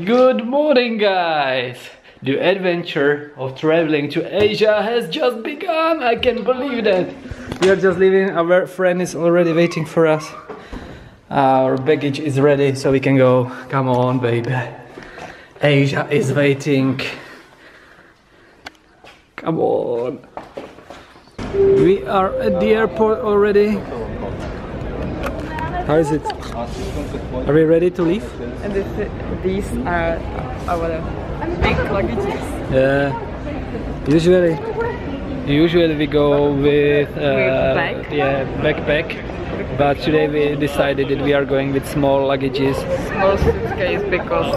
Good morning, guys! The adventure of traveling to Asia has just begun. I can't believe that. We are just leaving. Our friend is already waiting for us. Our baggage is ready, so we can go. Come on, baby. Asia is waiting. Come on. We are at the airport already. How is it? Are we ready to leave? And these are our big luggages. Yeah. Usually we go with backpack. But today we decided that we are going with small luggages. Small suitcase because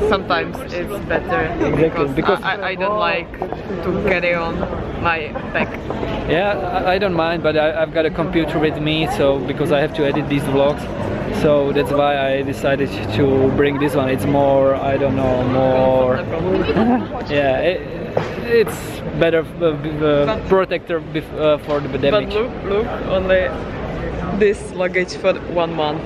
sometimes it's better. Exactly, because I don't like to carry on my bag. Yeah, I don't mind, but I've got a computer with me, so because I have to edit these vlogs, so that's why I decided to bring this one. It's more, I don't know, more. Yeah, it's better protector for the damage. But look, only this luggage for 1 month.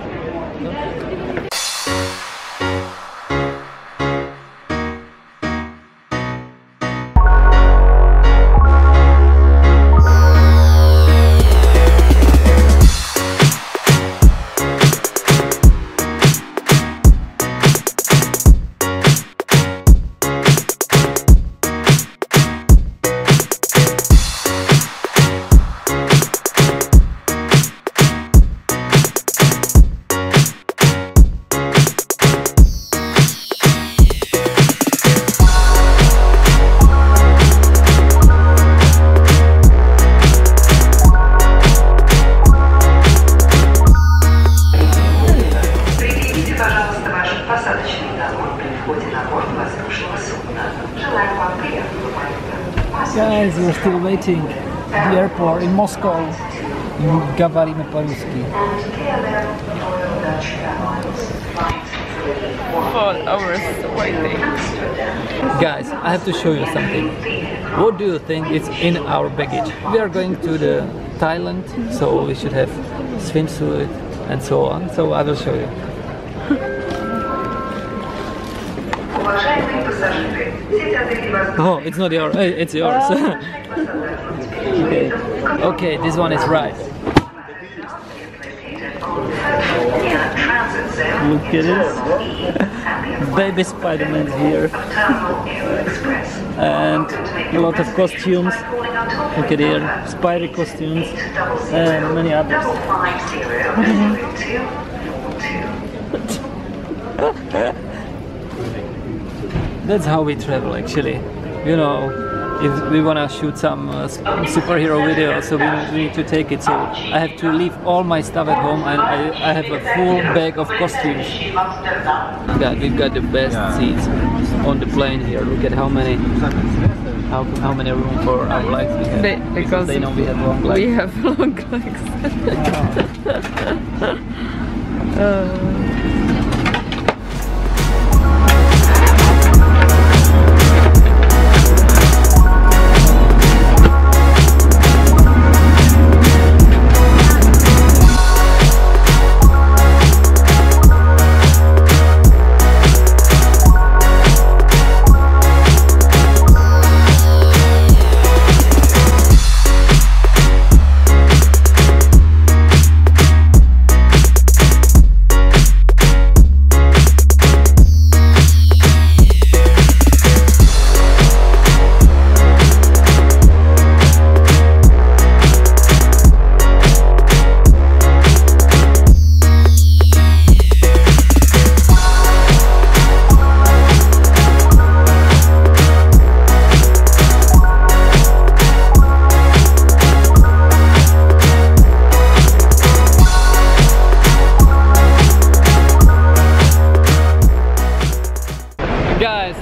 Guys, we're still waiting at the airport in Moscow. Говорíme по-русски. 4 hours waiting. Guys, I have to show you something. What do you think is in our baggage? We are going to the Thailand, so we should have swimsuit and so on. So I will show you. Oh, it's not yours. It's yours. Okay, this one is right. Look at this. Baby Spider-Man's here. And a lot of costumes. Look at here. Spidey costumes. And many others. That's how we travel, actually. You know, if we wanna shoot some superhero video, so we need to take it. So I have to leave all my stuff at home, and I have a full bag of costumes. We've got the best seats on the plane here. Look at how many room for our legs we have. Because they know we have long legs. We have long legs.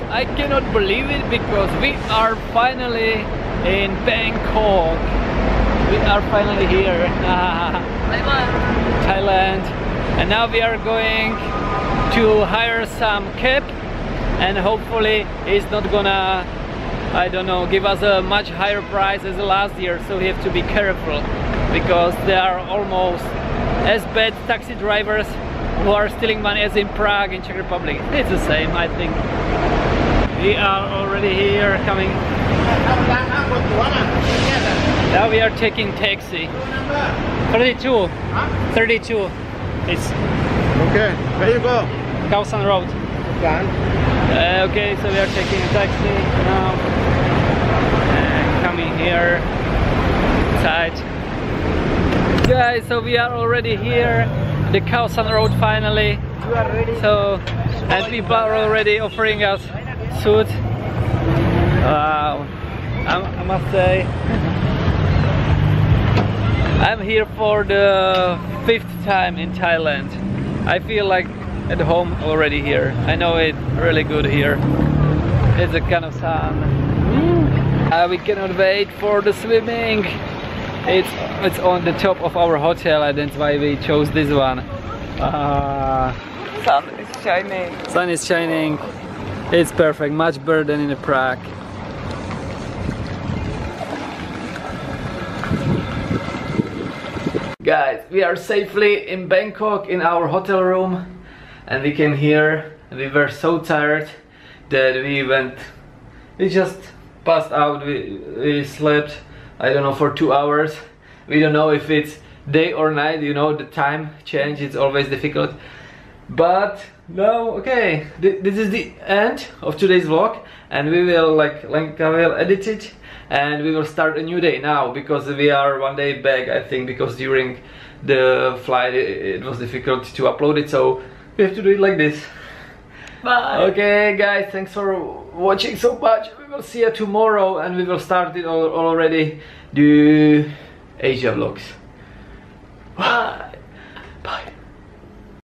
I cannot believe it because we are finally in Bangkok. We are finally here. Thailand. And now we are going to hire some cab, and hopefully it's not gonna, I don't know, give us a much higher price as last year, so we have to be careful because they are almost as bad taxi drivers who are stealing money as in Prague, in Czech Republic. It's the same, I think. We are already here, coming. Now we are taking taxi. 32. 32. It's Okay, where you go? Kausan Road. Okay, so we are taking a taxi now. Coming here inside. Guys, so we are already here, the Kausan Road finally. So, and people are already offering us food. Wow, I must say, I'm here for the 5th time in Thailand. I feel like at home already here. I know it's really good here. It's a kind of sun. We cannot wait for the swimming. It's on the top of our hotel, and that's why we chose this one. Sun is shining. Sun is shining. It's perfect, much better than in Prague. Guys, we are safely in Bangkok in our hotel room, and we came here and we were so tired that we just passed out. We slept, I don't know, for 2 hours. We don't know if it's day or night, you know, the time change, it's always difficult. But no, okay, this is the end of today's vlog, and we will, like, Lenka will edit it, and we will start a new day now, because we are 1 day back, I think, because during the flight it was difficult to upload it, so we have to do it like this. Bye. Okay guys, thanks for watching so much. We will see you tomorrow, and we will start it already, the Asia vlogs.